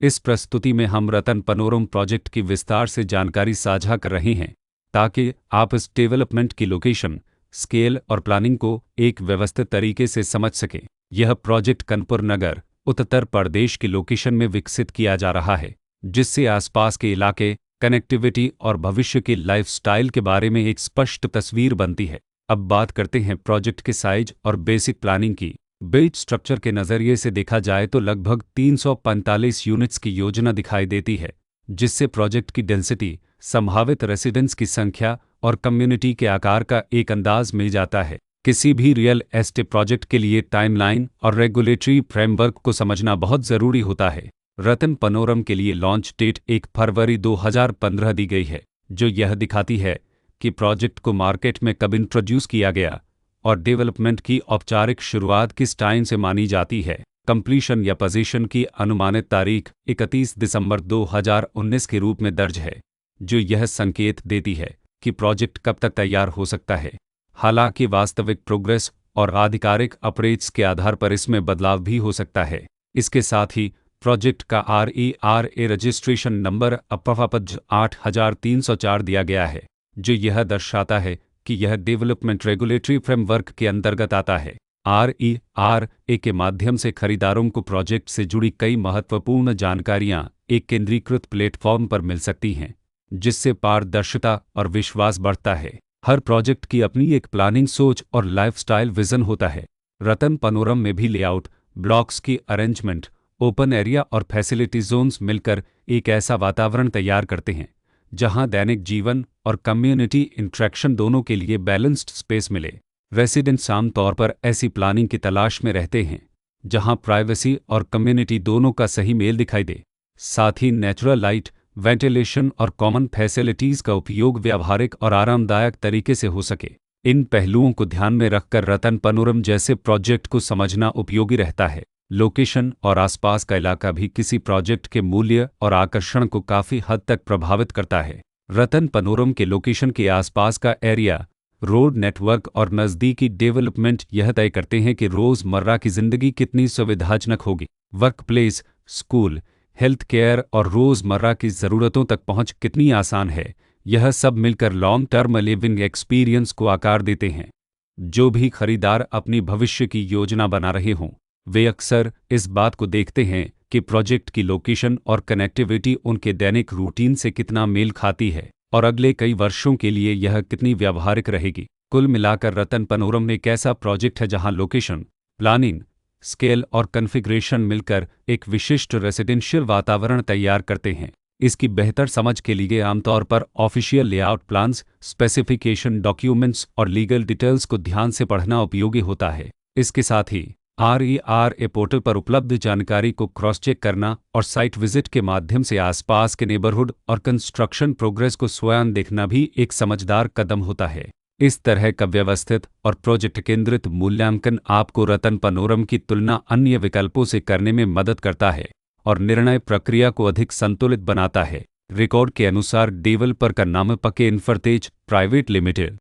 इस प्रस्तुति में हम रतन पनोरम प्रोजेक्ट की विस्तार से जानकारी साझा कर रहे हैं ताकि आप इस डेवलपमेंट की लोकेशन, स्केल और प्लानिंग को एक व्यवस्थित तरीके से समझ सकें। यह प्रोजेक्ट कानपुर नगर, उत्तर प्रदेश की लोकेशन में विकसित किया जा रहा है, जिससे आसपास के इलाके, कनेक्टिविटी और भविष्य के लाइफस्टाइल के बारे में एक स्पष्ट तस्वीर बनती है। अब बात करते हैं प्रोजेक्ट के साइज और बेसिक प्लानिंग की। बेस स्ट्रक्चर के नज़रिए से देखा जाए तो लगभग 345 यूनिट्स की योजना दिखाई देती है, जिससे प्रोजेक्ट की डेंसिटी, संभावित रेसिडेंट्स की संख्या और कम्युनिटी के आकार का एक अंदाज मिल जाता है। किसी भी रियल एस्टेट प्रोजेक्ट के लिए टाइमलाइन और रेगुलेटरी फ्रेमवर्क को समझना बहुत ज़रूरी होता है। रतन पनोरम के लिए लॉन्च डेट 1 फरवरी 2015 दी गई है, जो यह दिखाती है कि प्रोजेक्ट को मार्केट में कब इंट्रोड्यूस किया गया और डेवलपमेंट की औपचारिक शुरुआत किस टाइम से मानी जाती है। कंप्लीशन या पोजीशन की अनुमानित तारीख 31 दिसंबर 2019 के रूप में दर्ज है, जो यह संकेत देती है कि प्रोजेक्ट कब तक तैयार हो सकता है। हालांकि वास्तविक प्रोग्रेस और आधिकारिक अपडेट्स के आधार पर इसमें बदलाव भी हो सकता है। इसके साथ ही प्रोजेक्ट का RERA रजिस्ट्रेशन नंबर अपवापज 8304 दिया गया है, जो यह दर्शाता है कि यह डेवलपमेंट रेगुलेटरी फ्रेमवर्क के अंतर्गत आता है। RERA के माध्यम से खरीदारों को प्रोजेक्ट से जुड़ी कई महत्वपूर्ण जानकारियां एक केंद्रीकृत प्लेटफॉर्म पर मिल सकती हैं, जिससे पारदर्शिता और विश्वास बढ़ता है। हर प्रोजेक्ट की अपनी एक प्लानिंग सोच और लाइफस्टाइल विजन होता है। रतन पनोरम में भी लेआउट, ब्लॉक्स की अरेंजमेंट, ओपन एरिया और फैसिलिटी जोन्स मिलकर एक ऐसा वातावरण तैयार करते हैं जहां दैनिक जीवन और कम्युनिटी इंटरेक्शन दोनों के लिए बैलेंस्ड स्पेस मिले। रेसिडेंट्स आमतौर पर ऐसी प्लानिंग की तलाश में रहते हैं जहां प्राइवेसी और कम्युनिटी दोनों का सही मेल दिखाई दे। साथ ही नेचुरल लाइट, वेंटिलेशन और कॉमन फैसिलिटीज़ का उपयोग व्यावहारिक और आरामदायक तरीके से हो सके। इन पहलुओं को ध्यान में रखकर रतन पनोरम जैसे प्रोजेक्ट को समझना उपयोगी रहता है। लोकेशन और आसपास का इलाका भी किसी प्रोजेक्ट के मूल्य और आकर्षण को काफ़ी हद तक प्रभावित करता है। रतन पनोरम के लोकेशन के आसपास का एरिया, रोड नेटवर्क और नज़दीकी डेवलपमेंट यह तय करते हैं कि रोज़मर्रा की ज़िंदगी कितनी सुविधाजनक होगी। Work place, school, health care और रोज़मर्रा की ज़रूरतों तक पहुंच कितनी आसान है, यह सब मिलकर लॉन्ग टर्म लिविंग एक्सपीरियंस को आकार देते हैं। जो भी खरीदार अपनी भविष्य की योजना बना रहे हों, वे अक्सर इस बात को देखते हैं कि प्रोजेक्ट की लोकेशन और कनेक्टिविटी उनके दैनिक रूटीन से कितना मेल खाती है और अगले कई वर्षों के लिए यह कितनी व्यावहारिक रहेगी। कुल मिलाकर रतन पनोरम एक ऐसा प्रोजेक्ट है जहां लोकेशन, प्लानिंग, स्केल और कॉन्फ़िगरेशन मिलकर एक विशिष्ट रेसिडेंशियल वातावरण तैयार करते हैं। इसकी बेहतर समझ के लिए आमतौर पर official layout plans, specification documents और लीगल डिटेल्स को ध्यान से पढ़ना उपयोगी होता है। इसके साथ ही RERA पोर्टल पर उपलब्ध जानकारी को क्रॉस चेक करना और साइट विजिट के माध्यम से आसपास के नेबरहुड और कंस्ट्रक्शन प्रोग्रेस को स्वयं देखना भी एक समझदार कदम होता है। इस तरह का व्यवस्थित और प्रोजेक्ट केंद्रित मूल्यांकन आपको रतन पनोरम की तुलना अन्य विकल्पों से करने में मदद करता है और निर्णय प्रक्रिया को अधिक संतुलित बनाता है। रिकॉर्ड के अनुसार डेवलपर का नाम पके इन्फ्राटेक प्राइवेट लिमिटेड